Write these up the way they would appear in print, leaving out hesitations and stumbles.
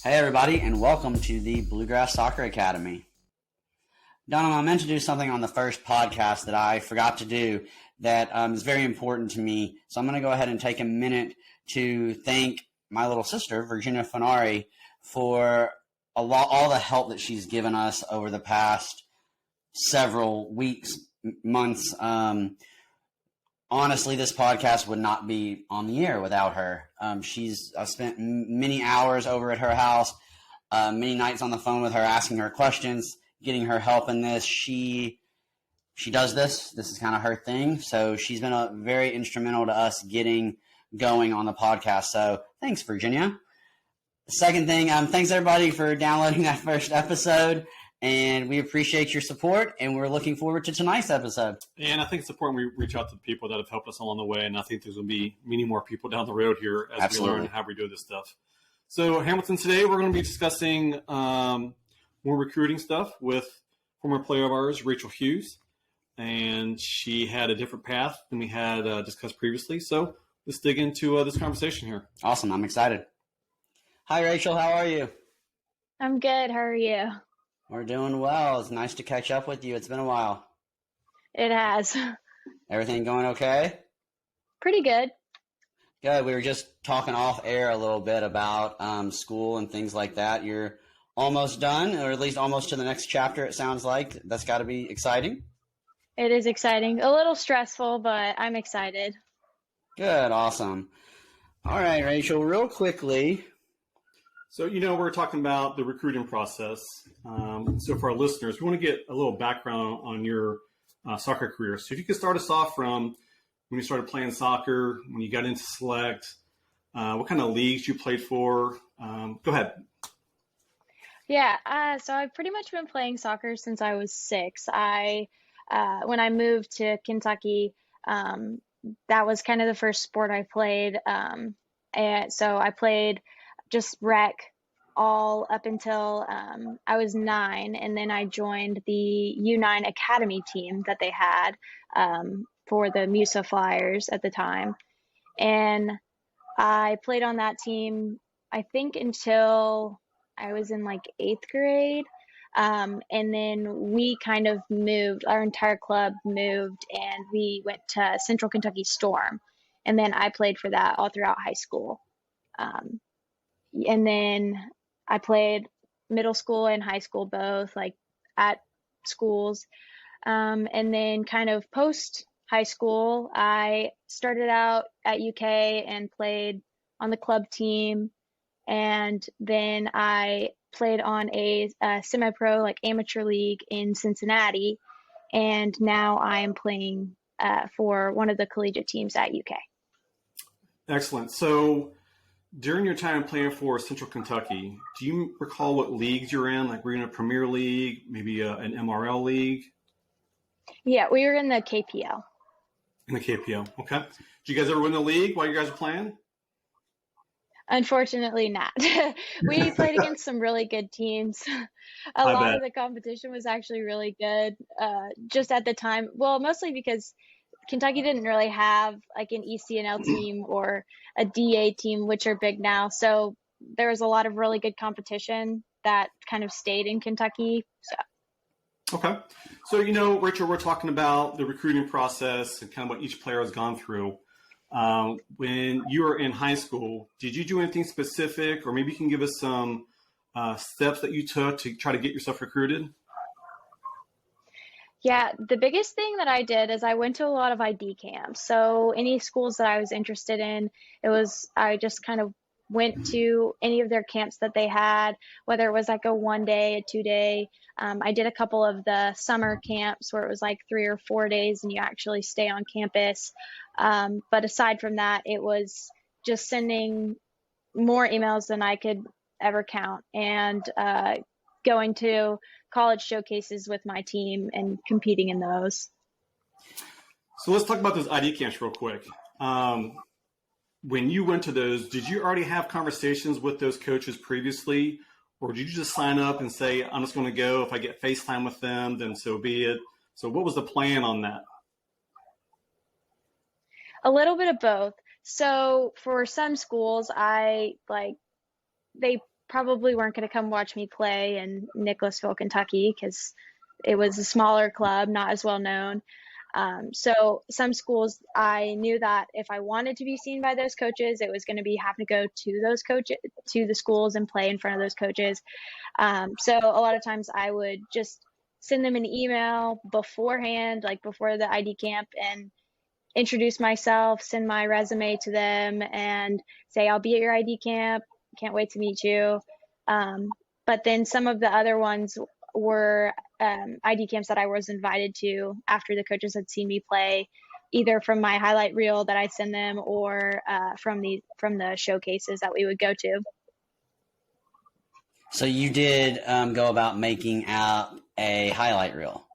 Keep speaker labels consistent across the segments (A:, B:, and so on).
A: Hey everybody, and welcome to the Bluegrass Soccer Academy. Donald, I meant to do something on the first podcast that I forgot to do that is very important to me. So I'm going to go ahead and take a minute to thank my little sister, Virginia Finari, for all the help that she's given us over the past several weeks, months. Honestly, this podcast would not be on the air without her. I've spent many hours over at her house, many nights on the phone with her, asking her questions, getting her help in this. She does this. This is kind of her thing. So she's been very instrumental to us getting going on the podcast. So thanks, Virginia. Second thing, thanks everybody for downloading that first episode. And we appreciate your support, and we're looking forward to tonight's episode.
B: And I think it's important we reach out to the people that have helped us along the way, and I think there's going to be many more people down the road here as
A: Absolutely.
B: we learn how we do this stuff. So, Hamilton, today we're going to be discussing more recruiting stuff with former player of ours, Rachel Hughes, and she had a different path than we had discussed previously. So let's dig into this conversation here.
A: Awesome. I'm excited. Hi, Rachel. How are you?
C: I'm good. How are you?
A: We're doing well. It's nice to catch up with you. It's been a while.
C: It has.
A: Everything going okay?
C: Pretty good.
A: Good. We were just talking off air a little bit about school and things like that. You're almost done, or at least almost to the next chapter, it sounds like. That's got to be exciting.
C: It is exciting. A little stressful, but I'm excited.
A: Good. Awesome. All right, Rachel, real quickly.
B: So, we're talking about the recruiting process. So for our listeners, we want to get a little background on your soccer career. So if you could start us off from when you started playing soccer, when you got into select, what kind of leagues you played for. Go ahead.
C: Yeah, so I've pretty much been playing soccer since I was 6. When I moved to Kentucky, that was kind of the first sport I played. And so I played just rec all up until I was 9, and then I joined the U9 Academy team that they had for the Musa Flyers at the time. And I played on that team, I think, until I was in like 8th grade. And then we kind of moved, our entire club moved, and we went to Central Kentucky Storm. And then I played for that all throughout high school. And then I played middle school and high school both, like at schools. And then kind of post high school, I started out at UK and played on the club team. And then I played on a semi-pro, like amateur league in Cincinnati. And now I am playing for one of the collegiate teams at UK.
B: Excellent. So during your time playing for Central Kentucky, do you recall what leagues you're in? Like, were you in a Premier League, maybe an MRL league?
C: Yeah, we were in the KPL.
B: In the KPL, okay. Did you guys ever win the league while you guys were playing?
C: Unfortunately not. We played against some really good teams. A lot of the competition was actually really good just at the time. Well, mostly because Kentucky didn't really have like an ECNL team or a DA team, which are big now. So there was a lot of really good competition that kind of stayed in Kentucky.
B: Okay. So, Rachel, we're talking about the recruiting process and kind of what each player has gone through. When you were in high school, did you do anything specific, or maybe you can give us some steps that you took to try to get yourself recruited?
C: Yeah, the biggest thing that I did is I went to a lot of ID camps. So any schools that I was interested in, I just kind of went to any of their camps that they had, whether it was like a 1-day, a 2-day. I did a couple of the summer camps where it was like 3 or 4 days and you actually stay on campus. But aside from that, it was just sending more emails than I could ever count and going to college showcases with my team and competing in those.
B: So let's talk about those ID camps real quick. When you went to those, did you already have conversations with those coaches previously, or did you just sign up and say, I'm just going to go, if I get FaceTime with them, then so be it? So what was the plan on that?
C: A little bit of both. So for some schools, they probably weren't going to come watch me play in Nicholasville, Kentucky, because it was a smaller club, not as well known. So some schools, I knew that if I wanted to be seen by those coaches, it was going to be having to go to those coaches, to the schools and play in front of those coaches. So a lot of times I would just send them an email beforehand, like before the ID camp, and introduce myself, send my resume to them, and say, I'll be at your ID camp. Can't wait to meet you. But then some of the other ones were ID camps that I was invited to after the coaches had seen me play, either from my highlight reel that I send them or from the showcases that we would go to.
A: So you did go about making out a highlight reel.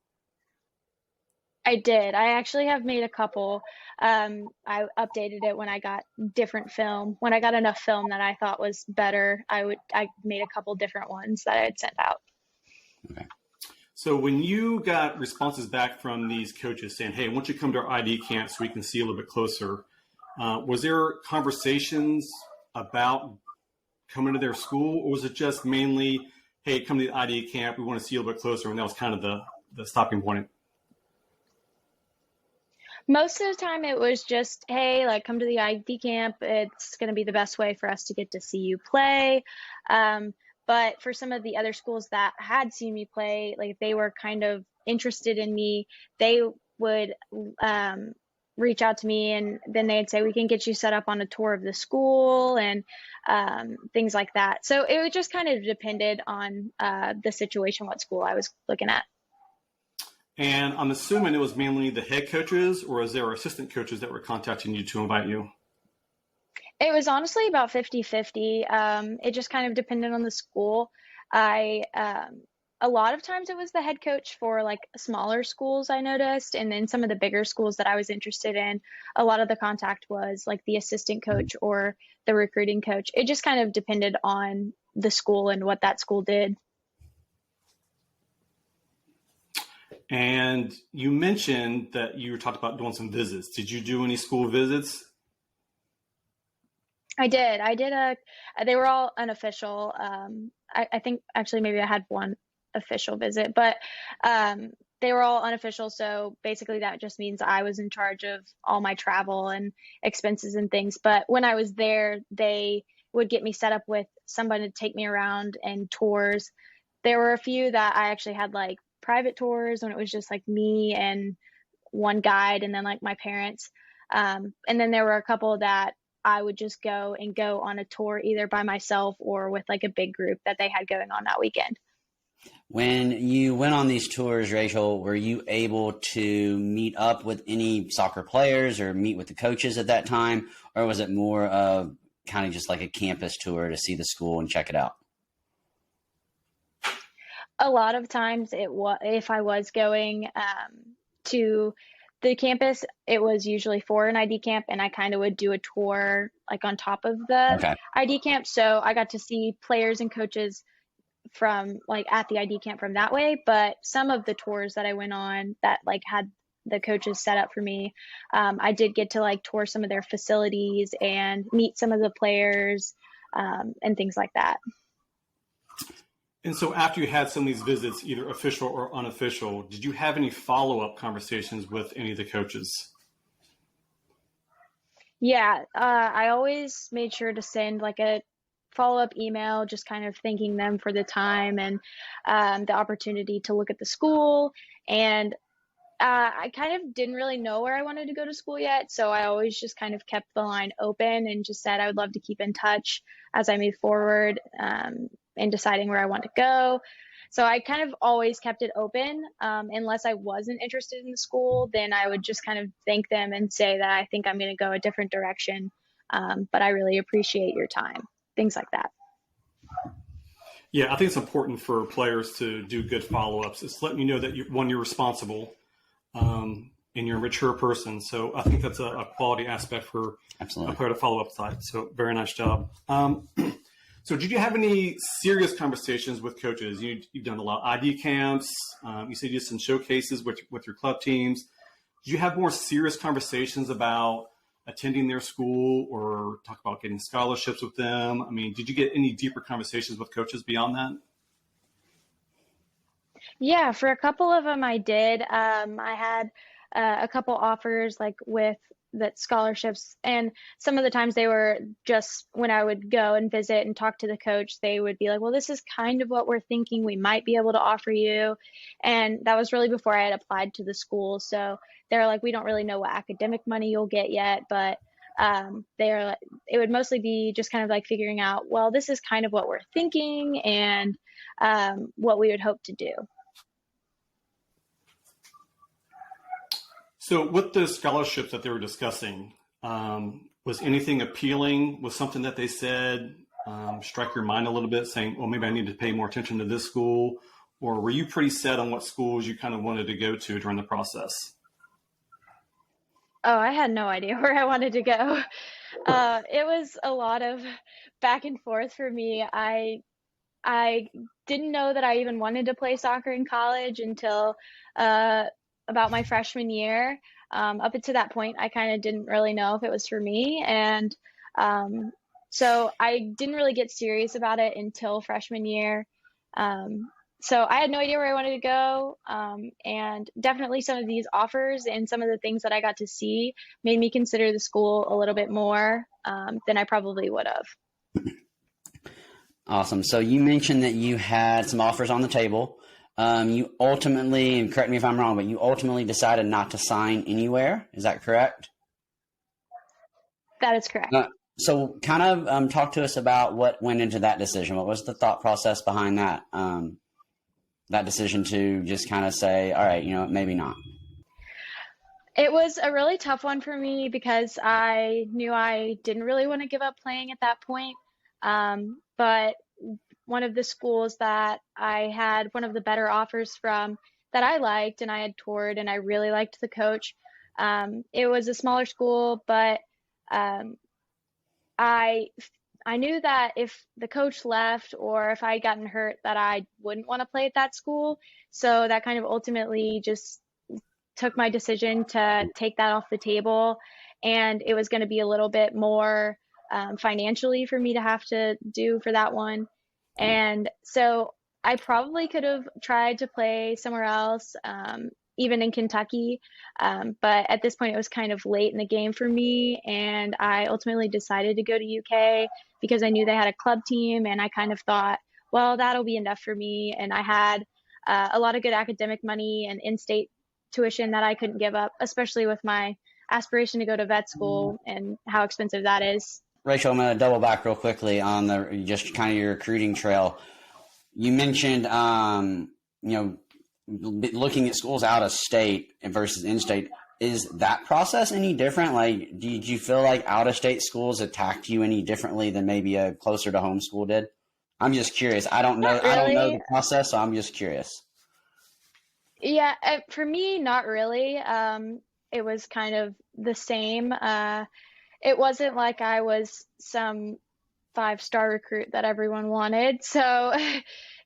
C: I did. I actually have made a couple. I updated it when I got different film. When I got enough film that I thought was better, I made a couple different ones that I had sent out.
A: Okay.
B: So when you got responses back from these coaches saying, hey, why don't you come to our ID camp so we can see a little bit closer, was there conversations about coming to their school, or was it just mainly, hey, come to the ID camp, we want to see a little bit closer, and that was kind of the stopping point?
C: Most of the time it was just, hey, like, come to the ID camp. It's going to be the best way for us to get to see you play. But for some of the other schools that had seen me play, like, if they were kind of interested in me, they would reach out to me, and then they'd say, we can get you set up on a tour of the school and things like that. So it just kind of depended on the situation, what school I was looking at.
B: And I'm assuming it was mainly the head coaches, or is there assistant coaches that were contacting you to invite you?
C: It was honestly about 50-50. It just kind of depended on the school. A lot of times it was the head coach for like smaller schools, I noticed. And then some of the bigger schools that I was interested in, a lot of the contact was like the assistant coach or the recruiting coach. It just kind of depended on the school and what that school did.
B: And you mentioned that you talked about doing some visits. Did you do any school visits?
C: I did. They were all unofficial. I think actually maybe I had one official visit, but they were all unofficial. So basically that just means I was in charge of all my travel and expenses and things. But when I was there, they would get me set up with somebody to take me around and tours. There were a few that I actually had like private tours when it was just like me and one guide and then like my parents. And then there were a couple that I would just go on a tour either by myself or with like a big group that they had going on that weekend.
A: When you went on these tours, Rachel, were you able to meet up with any soccer players or meet with the coaches at that time? Or was it more of kind of just like a campus tour to see the school and check it out?
C: A lot of times if I was going to the campus, it was usually for an ID camp, and I kind of would do a tour like on top of the ID camp. So I got to see players and coaches from like at the ID camp from that way. But some of the tours that I went on that like had the coaches set up for me, I did get to like tour some of their facilities and meet some of the players and things like that.
B: And so after you had some of these visits, either official or unofficial, did you have any follow-up conversations with any of the coaches?
C: Yeah, I always made sure to send like a follow-up email, just kind of thanking them for the time and the opportunity to look at the school. And I kind of didn't really know where I wanted to go to school yet, so I always just kind of kept the line open and just said I would love to keep in touch as I move forward in deciding where I want to go. So I kind of always kept it open. Unless I wasn't interested in the school, then I would just kind of thank them and say that I think I'm going to go a different direction, but I really appreciate your time, things like that.
B: Yeah, I think it's important for players to do good follow-ups. It's letting you know that you're responsible and you're a mature person. So I think that's a quality aspect for a player to follow up side. So very nice job. So did you have any serious conversations with coaches? You've done a lot of ID camps. You said you did some showcases with your club teams. Did you have more serious conversations about attending their school or talk about getting scholarships with them? I mean, did you get any deeper conversations with coaches beyond that?
C: Yeah, for a couple of them I did. I had a couple offers like with that scholarships, and some of the times they were just when I would go and visit and talk to the coach, they would be like, "Well, this is kind of what we're thinking we might be able to offer you." And that was really before I had applied to the school. So they're like, "We don't really know what academic money you'll get yet, but they're like, it would mostly be just kind of like figuring out, well, this is kind of what we're thinking and what we would hope to do."
B: So with the scholarships that they were discussing, was anything appealing? Was something that they said strike your mind a little bit, saying, well, maybe I need to pay more attention to this school? Or were you pretty set on what schools you kind of wanted to go to during the process?
C: Oh, I had no idea where I wanted to go. It was a lot of back and forth for me. I didn't know that I even wanted to play soccer in college until uh, about my freshman year. Up until that point, I kind of didn't really know if it was for me, and um, so I didn't really get serious about it until freshman year. Um, so I had no idea where I wanted to go, and definitely some of these offers and some of the things that I got to see made me consider the school a little bit more than I probably would have.
A: Awesome. So you mentioned that you had some offers on the table. You ultimately, and correct me if I'm wrong, but you ultimately decided not to sign anywhere. Is that correct?
C: That is correct.
A: So kind of talk to us about what went into that decision. What was the thought process behind that, that decision to just kind of say, all right, maybe not.
C: It was a really tough one for me because I knew I didn't really want to give up playing at that point. But one of the schools that I had one of the better offers from that I liked and I had toured and I really liked the coach. It was a smaller school, but um, I I knew that if the coach left or if I had gotten hurt that I wouldn't want to play at that school. So that kind of ultimately just took my decision to take that off the table. And it was going to be a little bit more financially for me to have to do for that one. And so I probably could have tried to play somewhere else, even in Kentucky. But at this point, it was kind of late in the game for me. And I ultimately decided to go to UK because I knew they had a club team. And I kind of thought, well, that'll be enough for me. And I had a lot of good academic money and in-state tuition that I couldn't give up, especially with my aspiration to go to vet school and how expensive that is.
A: Rachel, I'm going to double back real quickly on the just kind of your recruiting trail. You mentioned, looking at schools out of state versus in state. Is that process any different? Like, did you feel like out of state schools attacked you any differently than maybe a closer to home school did? I'm just curious. I don't know.
C: Not really.
A: I don't know the process, so I'm just curious.
C: Yeah, for me, not really. It was kind of the same. It wasn't like I was some five-star recruit that everyone wanted. So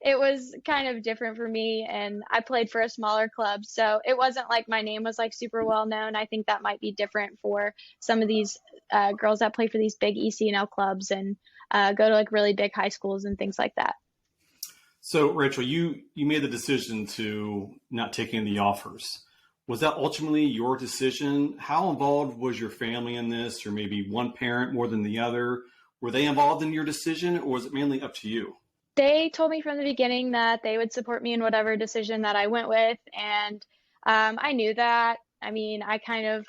C: it was kind of different for me. And I played for a smaller club. So it wasn't like my name was like super well known. I think that might be different for some of these girls that play for these big ECNL clubs and go to like really big high schools and things like that.
B: So, Rachel, you made the decision to not take in the offers. Was that ultimately your decision? How involved was your family in this, or maybe one parent more than the other? Were they involved in your decision, or was it mainly up to you?
C: They told me from the beginning that they would support me in whatever decision that I went with. And I knew that. I mean, I kind of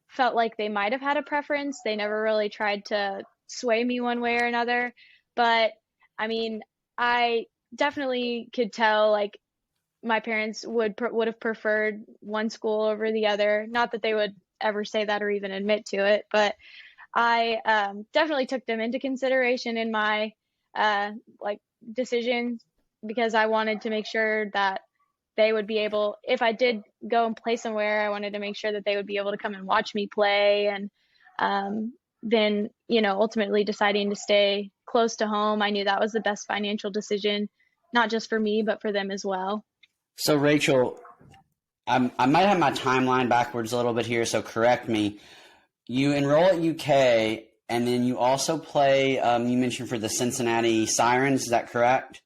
C: felt like they might have had a preference. They never really tried to sway me one way or another. But I mean, I definitely could tell like my parents would have preferred one school over the other. Not that they would ever say that or even admit to it, but I definitely took them into consideration in my like decision because I wanted to make sure that they would be able, if I did go and play somewhere, I wanted to make sure that they would be able to come and watch me play. And then, ultimately deciding to stay close to home, I knew that was the best financial decision, not just for me, but for them as well.
A: So, Rachel, I might have my timeline backwards a little bit here, so correct me. You enroll at UK, and then you also play. You mentioned for the Cincinnati Sirens. Is that correct?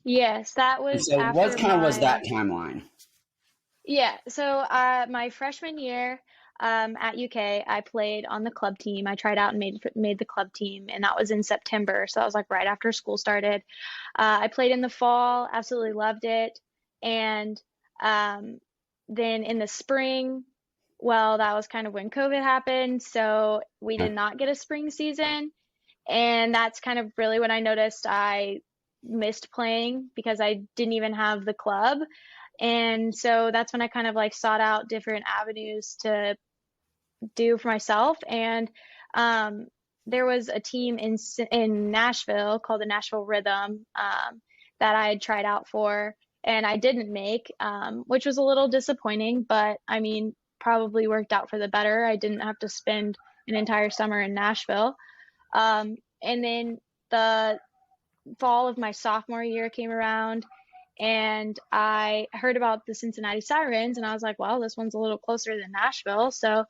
C: Yes, that
A: And
C: was
A: so, what
C: after
A: kind of was
C: my
A: that timeline?
C: yeah. So my freshman year at UK, I played on the club team. I tried out and made the club team, and that was in September. So that was like right after school started. I played in the fall, absolutely loved it, and um, then in the spring, well, that was kind of when COVID happened, so we did not get a spring season, and that's kind of really when I noticed I missed playing because I didn't even have the club. And so that's when I kind of like sought out different avenues to do for myself. And um, there was a team in Nashville called the Nashville Rhythm that I had tried out for, and I didn't make, which was a little disappointing. But I mean, probably worked out for the better. I didn't have to spend an entire summer in Nashville. And then the fall of my sophomore year came around, and I heard about the Cincinnati Sirens, and I was like, well, this one's a little closer than Nashville. So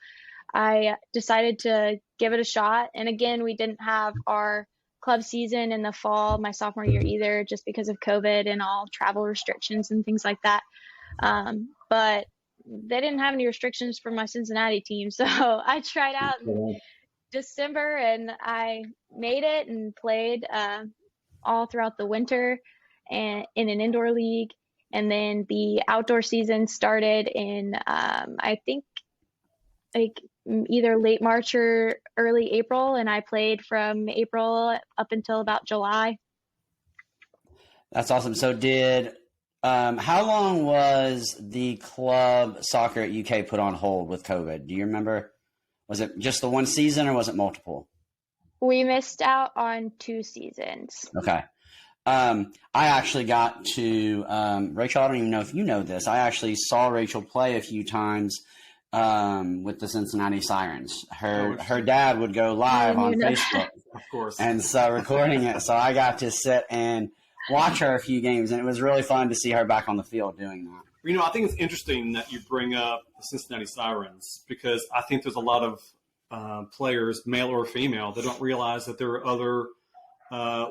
C: I decided to give it a shot. And again, we didn't have our club season in the fall my sophomore year either, just because of COVID and all travel restrictions and things like that. But they didn't have any restrictions for my Cincinnati team. So I tried out in December, and I made it and played all throughout the winter and in an indoor league. And then the outdoor season started in, I think, like either late March or early April. And I played from April up until about July.
A: That's awesome. So, how long was the club soccer at UK put on hold with COVID? Do you remember? Was it just the one season, or was it multiple?
C: We missed out on 2 seasons.
A: Okay. I actually got to Rachel. I don't even know if you know this. I actually saw Rachel play a few times with the Cincinnati Sirens. Her dad would go live on Facebook,
B: Of course.
A: and so recording it. So I got to sit and watch her a few games, and it was really fun to see her back on the field doing that.
B: You know, I think it's interesting that you bring up the Cincinnati Sirens because I think there's a lot of players, male or female, that don't realize that there are other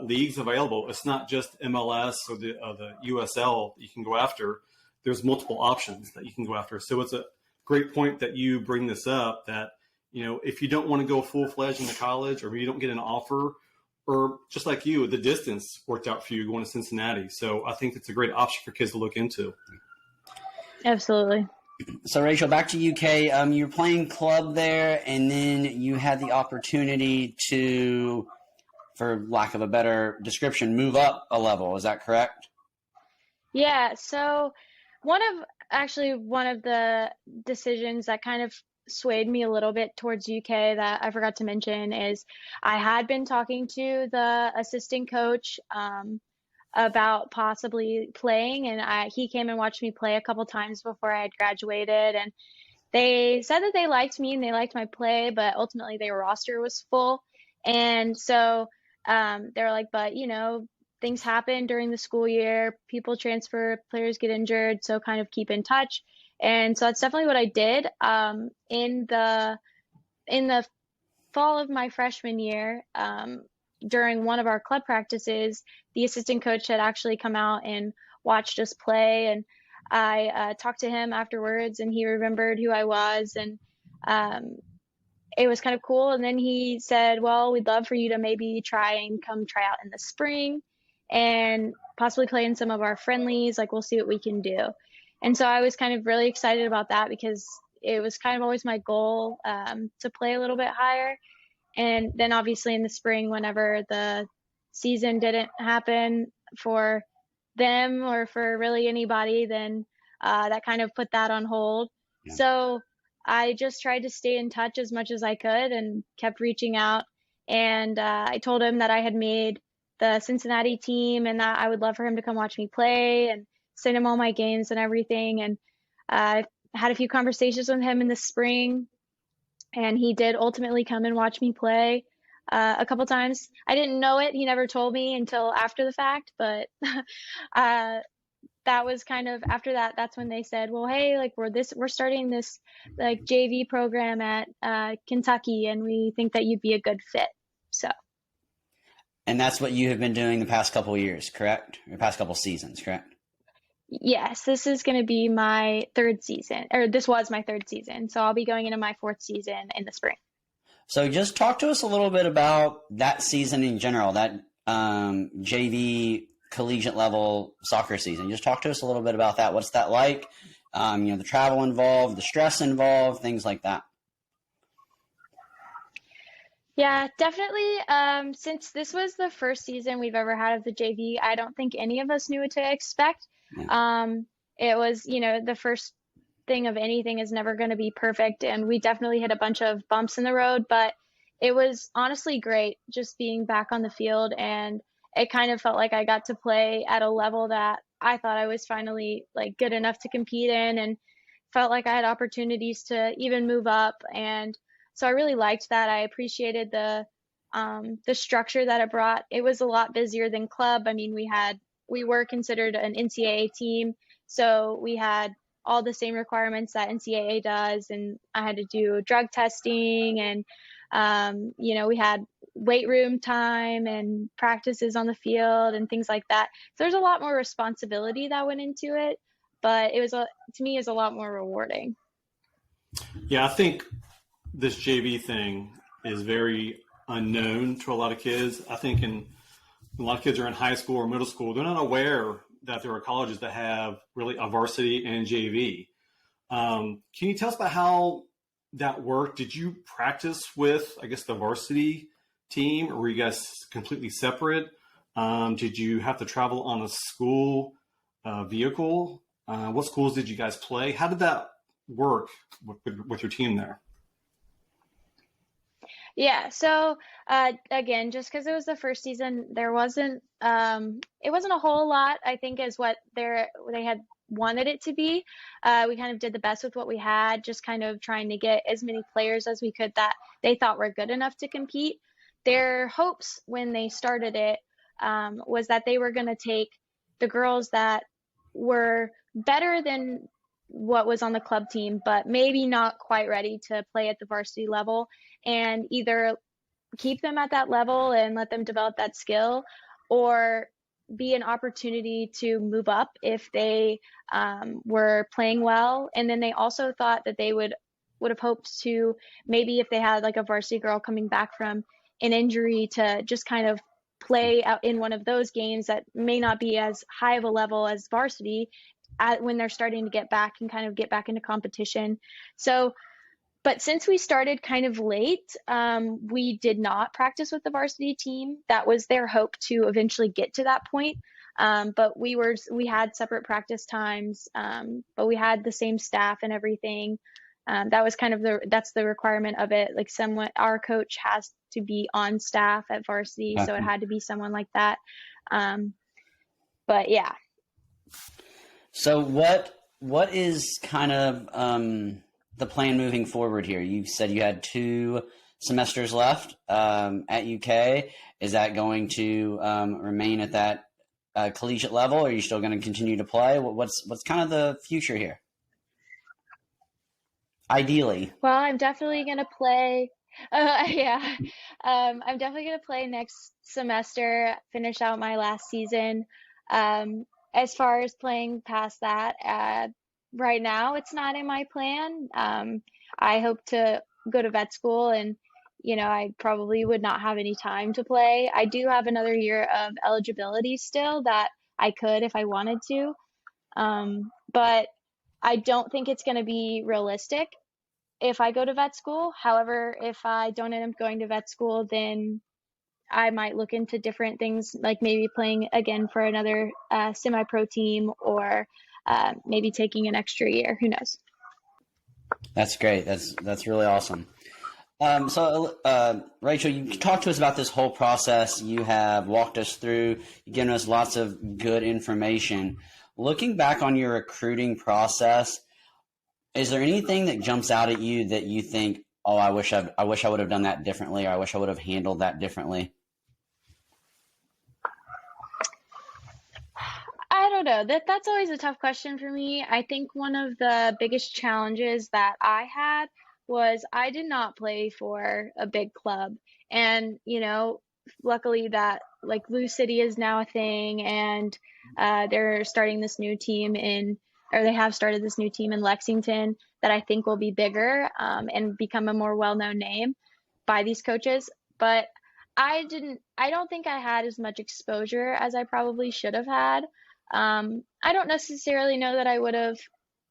B: leagues available. It's not just MLS or the USL that you can go after. There's multiple options that you can go after. So it's a great point that you bring this up that, you know, if you don't want to go full-fledged into college or you don't get an offer, or just like you, the distance worked out for you going to Cincinnati. So I think it's a great option for kids to look into.
C: Absolutely.
A: So, Rachel, back to UK. You were playing club there, and then you had the opportunity to, for lack of a better description, move up a level. Is that correct?
C: Yeah. So one of the decisions that kind of swayed me a little bit towards UK that I forgot to mention is I had been talking to the assistant coach about possibly playing, and he came and watched me play a couple times before I had graduated, and they said that they liked me and they liked my play, but ultimately their roster was full. And so they were like, but you know, things happen during the school year, people transfer, players get injured, so kind of keep in touch. And so that's definitely what I did. In the fall of my freshman year, during one of our club practices, the assistant coach had actually come out and watched us play, and I talked to him afterwards, and he remembered who I was, and um, it was kind of cool. And then he said, "Well, we'd love for you to maybe try and come try out in the spring, and possibly play in some of our friendlies. Like, we'll see what we can do." And so I was kind of really excited about that because it was kind of always my goal to play a little bit higher. And then obviously in the spring, whenever the season didn't happen for them or for really anybody, then that kind of put that on hold.
A: Yeah.
C: So I just tried to stay in touch as much as I could and kept reaching out. And I told him that I had made the Cincinnati team and that I would love for him to come watch me play and send him all my games and everything. And I had a few conversations with him in the spring, and he did ultimately come and watch me play a couple times. I didn't know it. He never told me until after the fact, but that was kind of after that, that's when they said, well, hey, like we're starting this like JV program at Kentucky, and we think that you'd be a good fit. So.
A: And that's what you have been doing the past couple of years, correct? Or past couple seasons, correct?
C: Yes, this is going to be my third season, or this was my third season. So I'll be going into my fourth season in the spring.
A: So just talk to us a little bit about that season in general, that JV collegiate level soccer season. Just talk to us a little bit about that. What's that like? The travel involved, the stress involved, things like that.
C: Yeah, definitely. Since this was the first season we've ever had of the JV, I don't think any of us knew what to expect.
A: Yeah.
C: It was, the first thing of anything is never going to be perfect, and we definitely hit a bunch of bumps in the road, but it was honestly great just being back on the field, and it kind of felt like I got to play at a level that I thought I was finally like good enough to compete in, and felt like I had opportunities to even move up. And so I really liked that. I appreciated the structure that it brought. It was a lot busier than club. I mean, we were considered an NCAA team, so we had all the same requirements that NCAA does, and I had to do drug testing, and we had weight room time and practices on the field and things like that. So there's a lot more responsibility that went into it, but to me, is a lot more rewarding.
B: Yeah, I think this JV thing is very unknown to a lot of kids. I think a lot of kids are in high school or middle school, they're not aware that there are colleges that have really a varsity and JV. Can you tell us about how that worked? Did you practice with, I guess, the varsity team, or were you guys completely separate? Did you have to travel on a school vehicle? What schools did you guys play? How did that work with your team there?
C: Yeah, so again, just because it was the first season, it wasn't a whole lot, I think, is what they had wanted it to be. We kind of did the best with what we had, just kind of trying to get as many players as we could that they thought were good enough to compete. Their hopes when they started it was that they were going to take the girls that were better than what was on the club team, but maybe not quite ready to play at the varsity level, and either keep them at that level and let them develop that skill, or be an opportunity to move up if they were playing well. And then they also thought that they would have hoped to, maybe if they had like a varsity girl coming back from an injury, to just kind of play out in one of those games that may not be as high of a level as varsity when they're starting to get back and kind of get back into competition. So, but since we started kind of late, we did not practice with the varsity team. That was their hope to eventually get to that point. But we had separate practice times, but we had the same staff and everything. That was kind of that's the requirement of it. Like our coach has to be on staff at varsity, so it had to be someone like that. But yeah.
A: So what is kind of the plan moving forward here? You said you had 2 semesters left at UK. Is that going to remain at that collegiate level? Or are you still going to continue to play? What's kind of the future here? Ideally.
C: Well, I'm definitely going to play. Yeah. I'm definitely going to play next semester, finish out my last season. As far as playing past that, right now it's not in my plan. I hope to go to vet school, and I probably would not have any time to play. I do have another year of eligibility still that I could if I wanted to, but I don't think it's going to be realistic if I go to vet school. However, if I don't end up going to vet school, then I might look into different things, like maybe playing again for another semi-pro team, or maybe taking an extra year. Who knows?
A: That's great. That's really awesome. Rachel, you talked to us about this whole process. You have walked us through, you've given us lots of good information. Looking back on your recruiting process, is there anything that jumps out at you that you think, oh, I wish I would have done that differently, or I wish I would have handled that differently?
C: I don't know. That's always a tough question for me. I think one of the biggest challenges that I had was I did not play for a big club. And, luckily that like Lou City is now a thing and they're starting this new team or they have started this new team in Lexington that I think will be bigger and become a more well-known name by these coaches. But I don't think I had as much exposure as I probably should have had. I don't necessarily know that I would have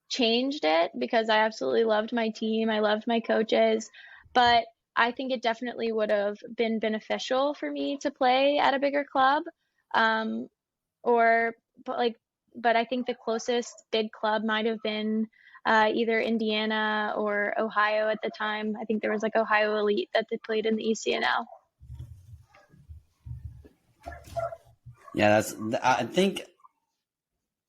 C: changed it because I absolutely loved my team. I loved my coaches, but I think it definitely would have been beneficial for me to play at a bigger club. Um, or, but like, but I think the closest big club might have been either Indiana or Ohio at the time. I think there was like Ohio Elite that they played in the ECNL.
A: Yeah, I think,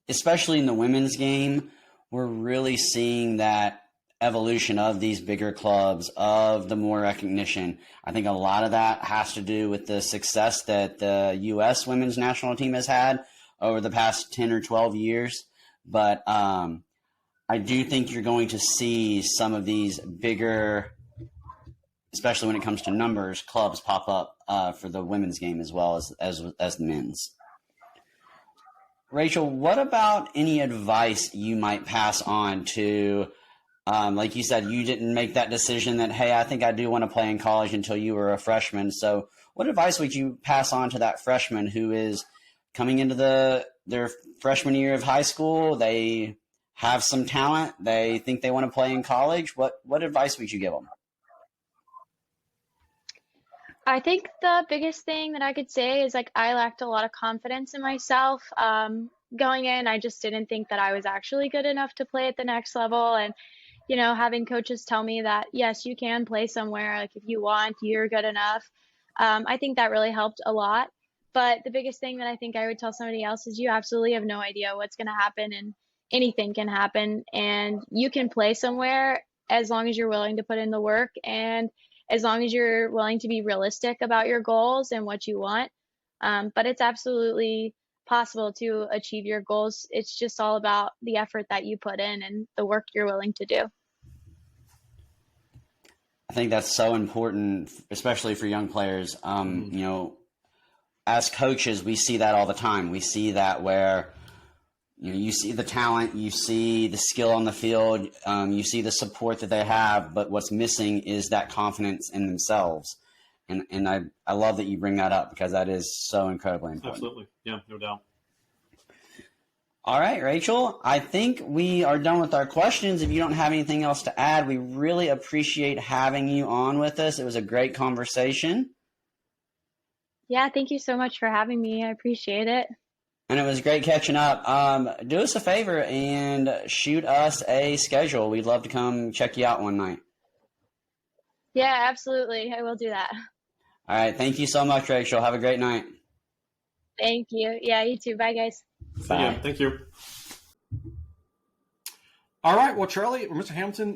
A: especially in the women's game, we're really seeing that evolution of these bigger clubs, of the more recognition. I think a lot of that has to do with the success that the U.S. women's national team has had over the past 10 or 12 years. But I do think you're going to see some of these bigger, especially when it comes to numbers, clubs pop up for the women's game as well as the men's. Rachel, what about any advice you might pass on to, like you said, you didn't make that decision that, hey, I think I do want to play in college until you were a freshman. So what advice would you pass on to that freshman who is coming into their freshman year of high school? They have some talent. They think they want to play in college. What advice would you give them?
C: I think the biggest thing that I could say is like I lacked a lot of confidence in myself. Going in, I just didn't think that I was actually good enough to play at the next level. And, having coaches tell me that, yes, you can play somewhere. Like if you want, you're good enough. I think that really helped a lot. But the biggest thing that I think I would tell somebody else is you absolutely have no idea what's going to happen and anything can happen. And you can play somewhere as long as you're willing to put in the work and as long as you're willing to be realistic about your goals and what you want. But it's absolutely possible to achieve your goals. It's just all about the effort that you put in and the work you're willing to do.
A: I think that's so important, especially for young players. As coaches, we see that all the time. We see that where you see the talent, you see the skill on the field, you see the support that they have, but what's missing is that confidence in themselves. And I love that you bring that up because that is so incredibly important.
B: Absolutely. Yeah, no doubt.
A: All right, Rachel, I think we are done with our questions. If you don't have anything else to add, we really appreciate having you on with us. It was a great conversation.
C: Yeah, thank you so much for having me. I appreciate it.
A: And it was great catching up. Do us a favor and shoot us a schedule. We'd love to come check you out one night.
C: Yeah, absolutely. I will do that.
A: All right. Thank you so much, Rachel. Have a great night.
C: Thank you. Yeah, you too. Bye, guys.
B: Bye. Yeah, thank you. All right. Well, Charlie or Mr. Hamilton,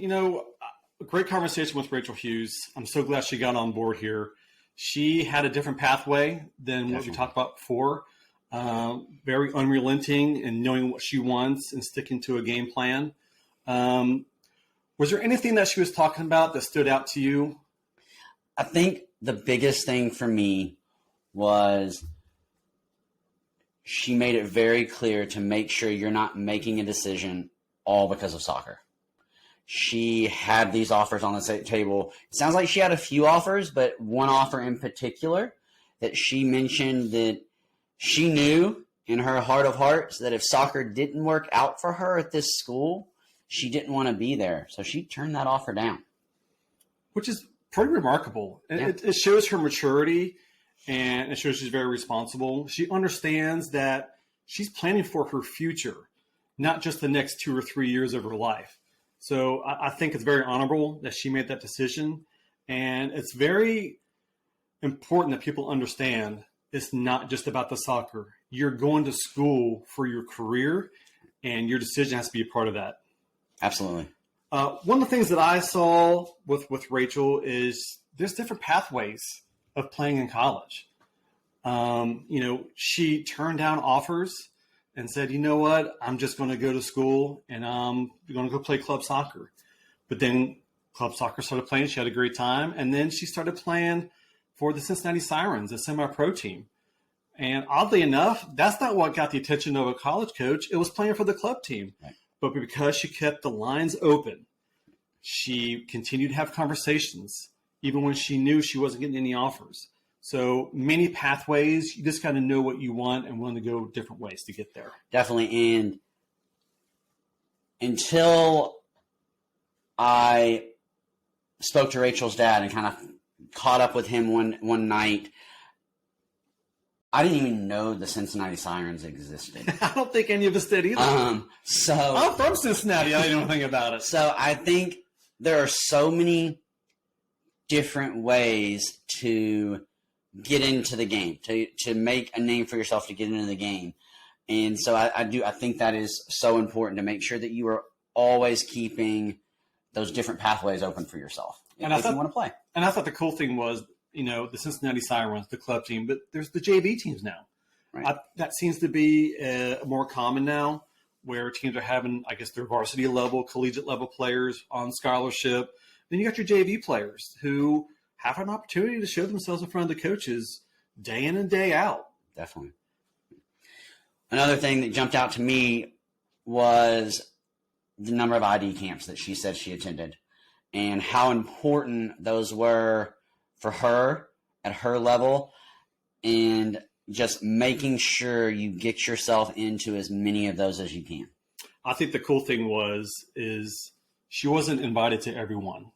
B: a great conversation with Rachel Hughes. I'm so glad she got on board here. She had a different pathway than what we talked about before. Very unrelenting in knowing what she wants and sticking to a game plan. Was there anything that she was talking about that stood out to you?
A: I think the biggest thing for me was she made it very clear to make sure you're not making a decision all because of soccer. She had these offers on the table. It sounds like she had a few offers, but one offer in particular that she mentioned that she knew in her heart of hearts that if soccer didn't work out for her at this school, she didn't want to be there. So she turned that offer down.
B: Which is pretty remarkable. Yeah. It shows her maturity, and it shows she's very responsible. She understands that she's planning for her future, not just the next 2 or 3 years of her life. So I think it's very honorable that she made that decision. And it's very important that people understand it's not just about the soccer. You're going to school for your career, and your decision has to be a part of that.
A: Absolutely.
B: One of the things that I saw with Rachel is there's different pathways of playing in college. She turned down offers and said, you know what, I'm just going to go to school and I'm going to go play club soccer. But then club soccer started playing. She had a great time. And then she started playing for the Cincinnati Sirens, a semi-pro team. And oddly enough, that's not what got the attention of a college coach. It was playing for the club team.
A: Right.
B: But because she kept the lines open, she continued to have conversations, even when she knew she wasn't getting any offers. So many pathways, you just got to know what you want and willing to go different ways to get there.
A: Definitely. And until I spoke to Rachel's dad and kind of caught up with him one night, I didn't even know the Cincinnati Sirens existed.
B: I don't think any of us did either.
A: So
B: I'm from Cincinnati. I didn't know anything about it.
A: So I think there are so many different ways to get into the game, to make a name for yourself, to get into the game. And so I think that is so important to make sure that you are always keeping those different pathways open for yourself if you want to play.
B: And I thought the cool thing was, the Cincinnati Sirens, the club team, but there's the JV teams now.
A: Right.
B: That seems to be more common now, where teams are having, I guess, their varsity level, collegiate level players on scholarship. Then you got your JV players who have an opportunity to show themselves in front of the coaches day in and day out.
A: Definitely. Another thing that jumped out to me was the number of ID camps that she said she attended and how important those were for her at her level, and just making sure you get yourself into as many of those as you can.
B: I think the cool thing is she wasn't invited to everyone.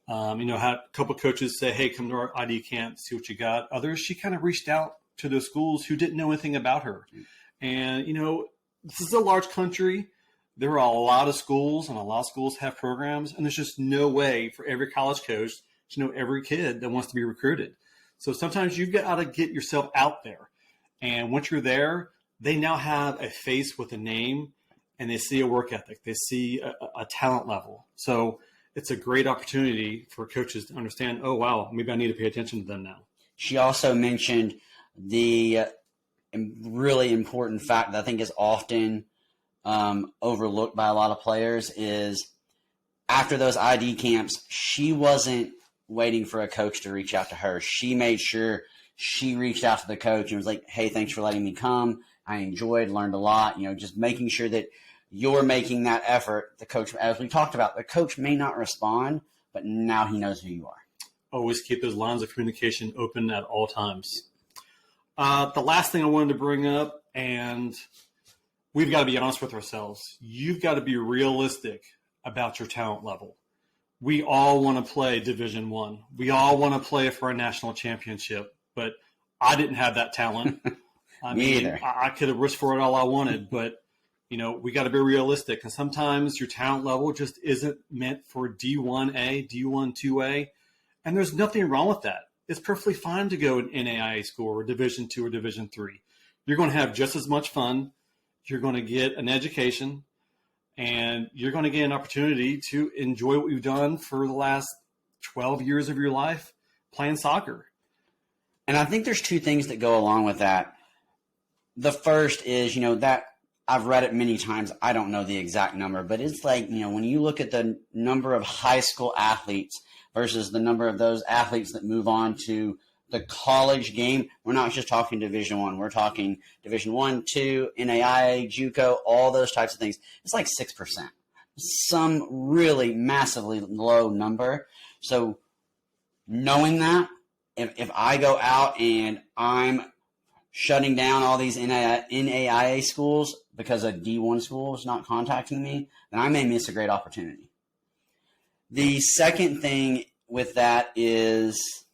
B: Had a couple of coaches say, hey, come to our ID camp, see what you got. Others, she kind of reached out to those schools who didn't know anything about her. And, this is a large country. There are a lot of schools, and a lot of schools have programs, and there's just no way for every college coach to know every kid that wants to be recruited. So sometimes you've got to get yourself out there. And once you're there, they now have a face with a name, and they see a work ethic. They see a talent level. So it's a great opportunity for coaches to understand, oh, wow, maybe I need to pay attention to them now.
A: She also mentioned the really important fact that I think is often overlooked by a lot of players is after those ID camps, she wasn't waiting for a coach to reach out to her. She made sure she reached out to the coach and was like, hey, thanks for letting me come. I enjoyed, learned a lot, just making sure that you're making that effort. The coach, as we talked about, the coach may not respond, but now he knows who you are.
B: Always keep those lines of communication open at all times. The last thing I wanted to bring up, and we've got to be honest with ourselves. You've got to be realistic about your talent level. We all want to play Division I. We all want to play for a national championship, but I didn't have that talent.
A: Me either.
B: I could have wished for it all I wanted, but we got to be realistic. And sometimes your talent level just isn't meant for D1A, D1 2A, and there's nothing wrong with that. It's perfectly fine to go in NAIA school or Division II or Division III. You're going to have just as much fun. You're going to get an education, and you're going to get an opportunity to enjoy what you've done for the last 12 years of your life playing soccer.
A: And I think there's two things that go along with that. The first is, that I've read it many times. I don't know the exact number, but it's like, when you look at the number of high school athletes versus the number of those athletes that move on to the college game, we're not just talking Division I. We're talking Division I, II, NAIA, JUCO, all those types of things. It's like 6%, some really massively low number. So knowing that, if I go out and I'm shutting down all these NAIA schools because a D1 school is not contacting me, then I may miss a great opportunity. The second thing with that is,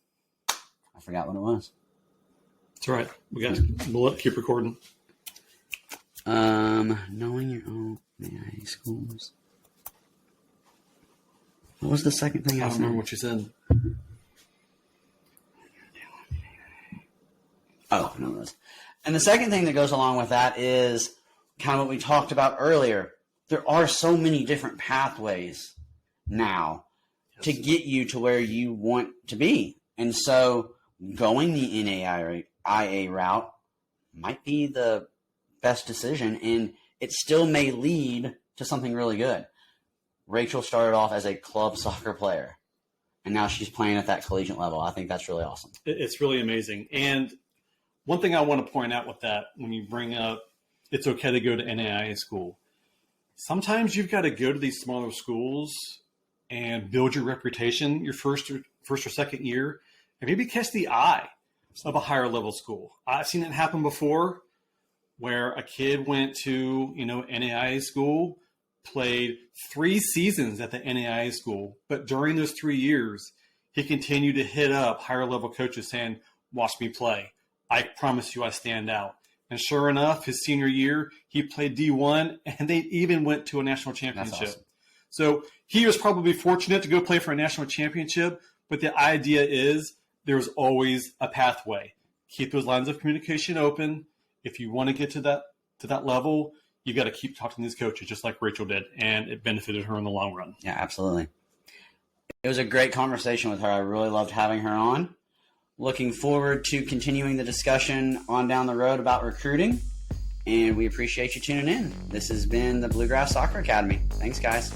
A: I forgot what it was.
B: That's all right. We'll keep recording.
A: Knowing your own NAIA schools. What was the second thing
B: I
A: I
B: don't
A: said?
B: remember what you said.
A: Oh, no, it was. And the second thing that goes along with that is kind of what we talked about earlier. There are so many different pathways now to get you to where you want to be. And so going the NAIA route might be the best decision, and it still may lead to something really good. Rachel started off as a club soccer player, and now she's playing at that collegiate level. I think that's really awesome.
B: It's really amazing. And one thing I want to point out with that, when you bring up it's okay to go to NAIA school, sometimes you've got to go to these smaller schools and build your reputation your first or second year, and maybe catch the eye of a higher level school. I've seen it happen before where a kid went to, NAIA school, played 3 seasons at the NAIA school, but during those 3 years, he continued to hit up higher level coaches saying, watch me play. I promise you I stand out. And sure enough, his senior year, he played D1, and they even went to a national championship.
A: That's awesome.
B: So he was probably fortunate to go play for a national championship, but the idea is there's always a pathway. Keep those lines of communication open. If you want to get to that level, you got to keep talking to these coaches, just like Rachel did, and it benefited her in the long run.
A: Yeah, absolutely. It was a great conversation with her. I really loved having her on. Looking forward to continuing the discussion on down the road about recruiting, and we appreciate you tuning in. This has been the Bluegrass Soccer Academy. Thanks, guys.